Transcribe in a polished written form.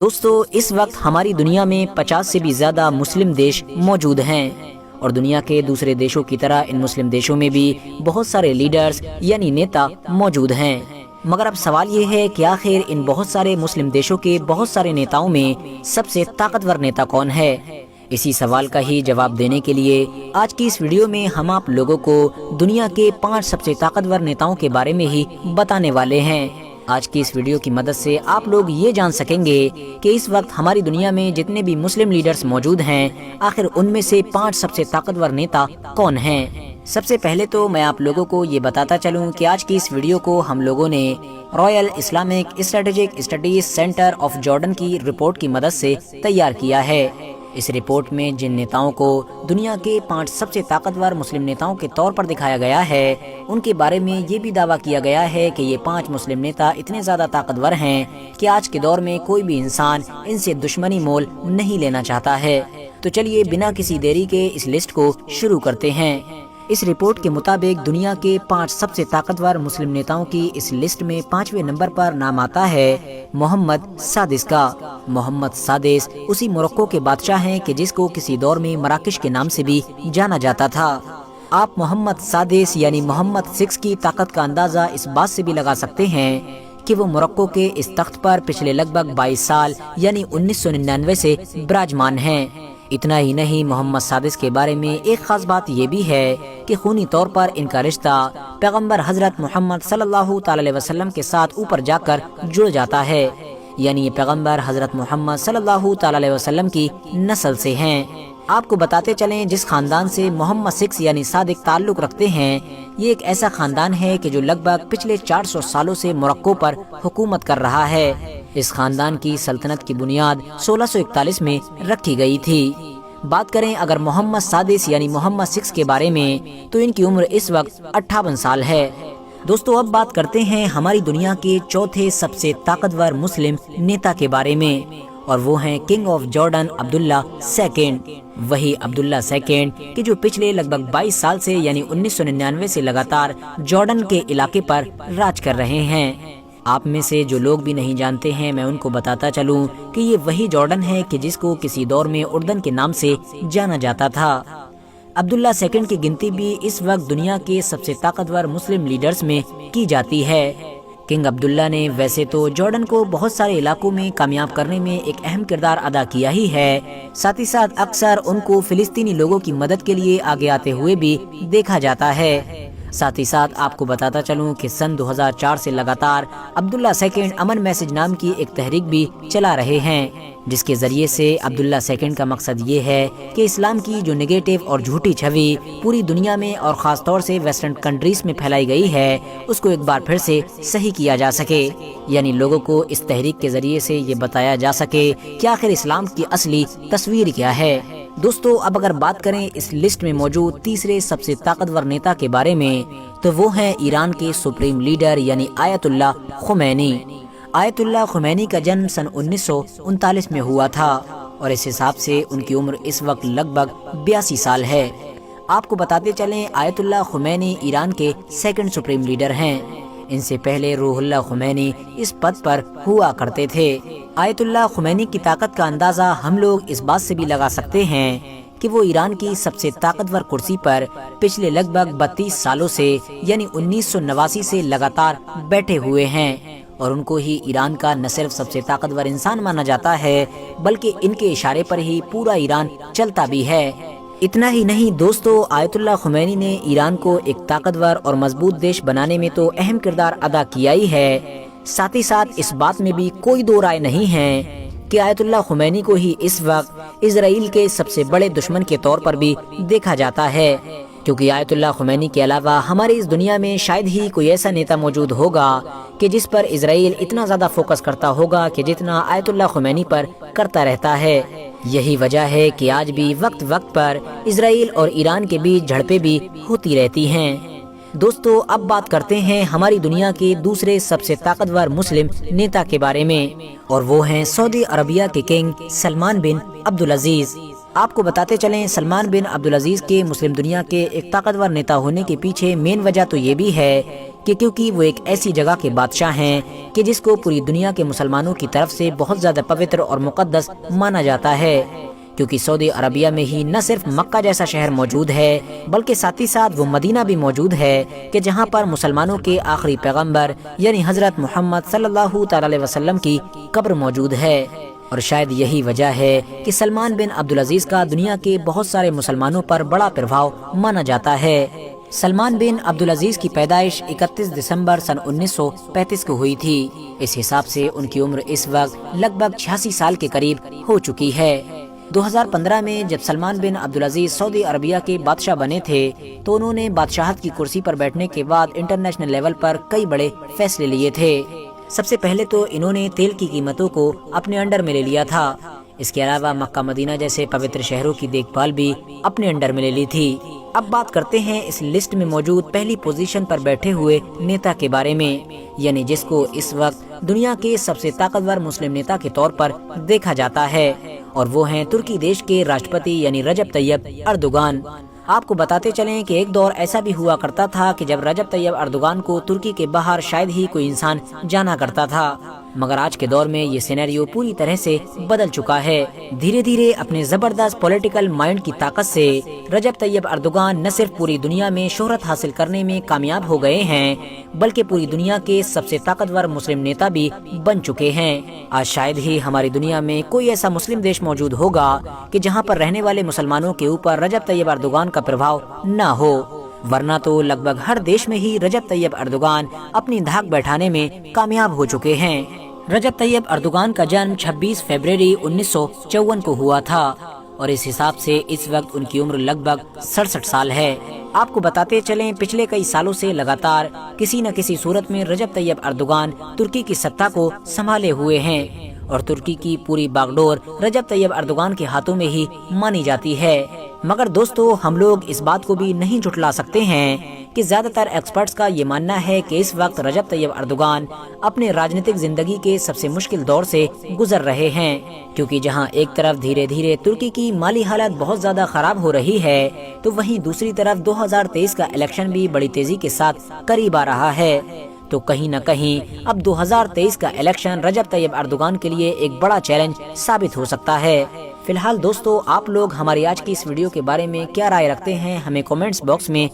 دوستو اس وقت ہماری دنیا میں 50 سے بھی زیادہ مسلم دیش موجود ہیں، اور دنیا کے دوسرے دیشوں کی طرح ان مسلم دیشوں میں بھی بہت سارے لیڈرز یعنی نیتا موجود ہیں۔ مگر اب سوال یہ ہے کہ آخر ان بہت سارے مسلم دیشوں کے بہت سارے نیتاؤں میں سب سے طاقتور نیتا کون ہے؟ اسی سوال کا ہی جواب دینے کے لیے آج کی اس ویڈیو میں ہم آپ لوگوں کو دنیا کے 5 سب سے طاقتور نیتاؤں کے بارے میں ہی بتانے والے ہیں۔ آج کی اس ویڈیو کی مدد سے آپ لوگ یہ جان سکیں گے کہ اس وقت ہماری دنیا میں جتنے بھی مسلم لیڈرز موجود ہیں، آخر ان میں سے 5 سب سے طاقتور نیتا کون ہیں۔ سب سے پہلے تو میں آپ لوگوں کو یہ بتاتا چلوں کہ آج کی اس ویڈیو کو ہم لوگوں نے Royal Islamic strategic studies centre of Jordan کی رپورٹ کی مدد سے تیار کیا ہے۔ اس رپورٹ میں جن نیتاؤں کو دنیا کے 5 سب سے طاقتور مسلم نیتاؤں کے طور پر دکھایا گیا ہے، ان کے بارے میں یہ بھی دعویٰ کیا گیا ہے کہ یہ 5 مسلم نیتا اتنے زیادہ طاقتور ہیں کہ آج کے دور میں کوئی بھی انسان ان سے دشمنی مول نہیں لینا چاہتا ہے۔ تو چلیے بنا کسی دیری کے اس لسٹ کو شروع کرتے ہیں۔ اس رپورٹ کے مطابق دنیا کے 5 سب سے طاقتور مسلم نیتاؤں کی اس لسٹ میں 5ویں نمبر پر نام آتا ہے محمد سادس کا۔ محمد سادس اسی موروکو کے بادشاہ ہیں کہ جس کو کسی دور میں مراکش کے نام سے بھی جانا جاتا تھا۔ آپ محمد سادس یعنی محمد 6 کی طاقت کا اندازہ اس بات سے بھی لگا سکتے ہیں کہ وہ موروکو کے اس تخت پر پچھلے لگ بھگ 22 سال یعنی 1999 سے براجمان ہیں۔ اتنا ہی نہیں، محمد سادس کے بارے میں ایک خاص بات یہ بھی ہے کہ خونی طور پر ان کا رشتہ پیغمبر حضرت محمد صلی اللہ تعالی علیہ وسلم کے ساتھ اوپر جا کر جڑ جاتا ہے، یعنی یہ پیغمبر حضرت محمد صلی اللہ تعالی علیہ وسلم کی نسل سے ہیں۔ آپ کو بتاتے چلیں جس خاندان سے محمد 6 یعنی صادق تعلق رکھتے ہیں، یہ ایک ایسا خاندان ہے کہ جو لگ بھگ پچھلے 400 سالوں سے موروکو پر حکومت کر رہا ہے۔ اس خاندان کی سلطنت کی بنیاد 1641 میں رکھی گئی تھی۔ بات کریں اگر محمد سادس یعنی محمد 6 کے بارے میں تو ان کی عمر اس وقت 58 سال ہے۔ دوستو اب بات کرتے ہیں ہماری دنیا کے چوتھے سب سے طاقتور مسلم نیتا کے بارے میں، اور وہ ہیں king of Jordan Abdullah second. وہی عبداللہ سیکنڈ کہ جو پچھلے لگ بھگ 22 سال سے یعنی 1999 سے لگاتار جارڈن کے علاقے پر راج کر رہے ہیں۔ آپ میں سے جو لوگ بھی نہیں جانتے ہیں میں ان کو بتاتا چلوں کہ یہ وہی جارڈن ہے کہ جس کو کسی دور میں اردن کے نام سے جانا جاتا تھا۔ عبداللہ سیکنڈ کی گنتی بھی اس وقت دنیا کے سب سے طاقتور مسلم لیڈرز میں کی جاتی ہے۔ کنگ عبداللہ نے ویسے تو جارڈن کو بہت سارے علاقوں میں کامیاب کرنے میں ایک اہم کردار ادا کیا ہی ہے، ساتھ ہی ساتھ اکثر ان کو فلسطینی لوگوں کی مدد کے لیے آگے آتے ہوئے بھی دیکھا جاتا ہے۔ ساتھ ہی ساتھ آپ کو بتاتا چلوں کہ سن 2004 سے لگاتار عبداللہ سیکنڈ امن میسج نام کی ایک تحریک بھی چلا رہے ہیں، جس کے ذریعے سے عبداللہ سیکنڈ کا مقصد یہ ہے کہ اسلام کی جو نگیٹو اور جھوٹی چھوی پوری دنیا میں اور خاص طور سے ویسٹرن کنٹریز میں پھیلائی گئی ہے، اس کو ایک بار پھر سے صحیح کیا جا سکے، یعنی لوگوں کو اس تحریک کے ذریعے سے یہ بتایا جا سکے کہ آخر اسلام کی اصلی تصویر کیا ہے۔ دوستو اب اگر بات کریں اس لسٹ میں موجود تیسرے سب سے طاقتور نیتا کے بارے میں تو وہ ہیں ایران کے سپریم لیڈر یعنی آیت اللہ خمینی۔ آیت اللہ خمینی کا جنم سن 1939 میں ہوا تھا، اور اس حساب سے ان کی عمر اس وقت لگ بھگ 82 سال ہے۔ آپ کو بتاتے چلیں آیت اللہ خمینی ایران کے سیکنڈ سپریم لیڈر ہیں۔ ان سے پہلے روح اللہ خمینی اس پد پر ہوا کرتے تھے۔ آیت اللہ خمینی کی طاقت کا اندازہ ہم لوگ اس بات سے بھی لگا سکتے ہیں کہ وہ ایران کی سب سے طاقتور کرسی پر پچھلے لگ بھگ 32 سالوں سے یعنی 1989 سے لگاتار بیٹھے ہوئے ہیں، اور ان کو ہی ایران کا نہ صرف سب سے طاقتور انسان مانا جاتا ہے بلکہ ان کے اشارے پر ہی پورا ایران چلتا بھی ہے۔ اتنا ہی نہیں دوستو، آیت اللہ خمینی نے ایران کو ایک طاقتور اور مضبوط دیش بنانے میں تو اہم کردار ادا کیا ہی ہے، ساتھ ہی ساتھ اس بات میں بھی کوئی دو رائے نہیں ہے کہ آیت اللہ خمینی کو ہی اس وقت اسرائیل کے سب سے بڑے دشمن کے طور پر بھی دیکھا جاتا ہے، کیونکہ آیت اللہ خمینی کے علاوہ ہماری اس دنیا میں شاید ہی کوئی ایسا نیتا موجود ہوگا کہ جس پر اسرائیل اتنا زیادہ فوکس کرتا ہوگا کہ جتنا آیت اللہ خمینی پر کرتا رہتا ہے۔ یہی وجہ ہے کہ آج بھی وقت وقت پر اسرائیل اور ایران کے بیچ جھڑپیں بھی ہوتی رہتی ہیں۔ دوستو اب بات کرتے ہیں ہماری دنیا کے دوسرے سب سے طاقتور مسلم نیتا کے بارے میں، اور وہ ہیں سعودی عربیہ کے کنگ سلمان بن عبدالعزیز۔ آپ کو بتاتے چلیں سلمان بن عبدالعزیز کے مسلم دنیا کے ایک طاقتور نیتا ہونے کے پیچھے مین وجہ تو یہ بھی ہے کہ کیونکہ وہ ایک ایسی جگہ کے بادشاہ ہیں کہ جس کو پوری دنیا کے مسلمانوں کی طرف سے بہت زیادہ پوتر اور مقدس مانا جاتا ہے، کیونکہ سعودی عربیہ میں ہی نہ صرف مکہ جیسا شہر موجود ہے بلکہ ساتھ ہی ساتھ وہ مدینہ بھی موجود ہے کہ جہاں پر مسلمانوں کے آخری پیغمبر یعنی حضرت محمد صلی اللہ تعالی علیہ وسلم کی قبر موجود ہے۔ اور شاید یہی وجہ ہے کہ سلمان بن عبدالعزیز کا دنیا کے بہت سارے مسلمانوں پر بڑا پربھاؤ مانا جاتا ہے۔ سلمان بن عبدالعزیز کی پیدائش 31 دسمبر سن 1935 کو ہوئی تھی۔ اس حساب سے ان کی عمر اس وقت لگ بھگ 86 سال کے قریب ہو چکی ہے۔ 2015 میں جب سلمان بن عبدالعزیز سعودی عربیہ کے بادشاہ بنے تھے تو انہوں نے بادشاہت کی کرسی پر بیٹھنے کے بعد انٹرنیشنل لیول پر کئی بڑے فیصلے لیے تھے۔ سب سے پہلے تو انہوں نے تیل کی قیمتوں کو اپنے انڈر میں لے لیا تھا۔ اس کے علاوہ مکہ مدینہ جیسے پوتر شہروں کی دیکھ بھال بھی اپنے انڈر میں لے لی تھی۔ اب بات کرتے ہیں اس لسٹ میں موجود پہلی پوزیشن پر بیٹھے ہوئے نیتا کے بارے میں، یعنی جس کو اس وقت دنیا کے سب سے طاقتور مسلم نیتا کے طور پر دیکھا جاتا ہے، اور وہ ہیں ترکی دیش کے راشٹرپتی یعنی رجب طیب اردوغان۔ آپ کو بتاتے چلیں کہ ایک دور ایسا بھی ہوا کرتا تھا کہ جب رجب طیب اردوغان کو ترکی کے باہر شاید ہی کوئی انسان جانا کرتا تھا، مگر آج کے دور میں یہ سینیریو پوری طرح سے بدل چکا ہے۔ دھیرے دھیرے اپنے زبردست پولیٹیکل مائنڈ کی طاقت سے رجب طیب اردوغان نہ صرف پوری دنیا میں شہرت حاصل کرنے میں کامیاب ہو گئے ہیں بلکہ پوری دنیا کے سب سے طاقتور مسلم نیتا بھی بن چکے ہیں۔ آج شاید ہی ہماری دنیا میں کوئی ایسا مسلم دیش موجود ہوگا کہ جہاں پر رہنے والے مسلمانوں کے اوپر رجب طیب اردوغان کا پربھاؤ نہ ہو، ورنہ تو لگ بھگ ہر دیش میں ہی رجب طیب اردوغان اپنی دھاک بیٹھانے میں کامیاب ہو چکے ہیں۔ رجب طیب اردوغان کا جنم 26 فروری 1954 کو ہوا تھا، اور اس حساب سے اس وقت ان کی عمر لگ بھگ 67 سال ہے۔ آپ کو بتاتے چلیں پچھلے کئی سالوں سے لگاتار کسی نہ کسی صورت میں رجب طیب اردوغان ترکی کی سطح کو سنبھالے ہوئے ہیں، اور ترکی کی پوری باغڈور رجب طیب اردوغان کے ہاتھوں میں ہی مانی جاتی ہے۔ مگر دوستو، ہم لوگ اس بات کو بھی نہیں جھٹلا سکتے ہیں کہ زیادہ تر ایکسپرٹس کا یہ ماننا ہے کہ اس وقت رجب طیب اردوغان اپنے راجنیتک زندگی کے سب سے مشکل دور سے گزر رہے ہیں، کیونکہ جہاں ایک طرف دھیرے دھیرے ترکی کی مالی حالت بہت زیادہ خراب ہو رہی ہے تو وہیں دوسری طرف 2023 کا الیکشن بھی بڑی تیزی کے ساتھ قریب آ رہا ہے۔ تو کہیں نہ کہیں اب 2023 کا الیکشن رجب طیب اردوغان کے لیے ایک بڑا چیلنج ثابت ہو سکتا ہے۔ فی الحال دوستو، آپ لوگ ہماری آج کی اس ویڈیو کے بارے میں کیا رائے رکھتے ہیں ہمیں کومنٹس باکس میں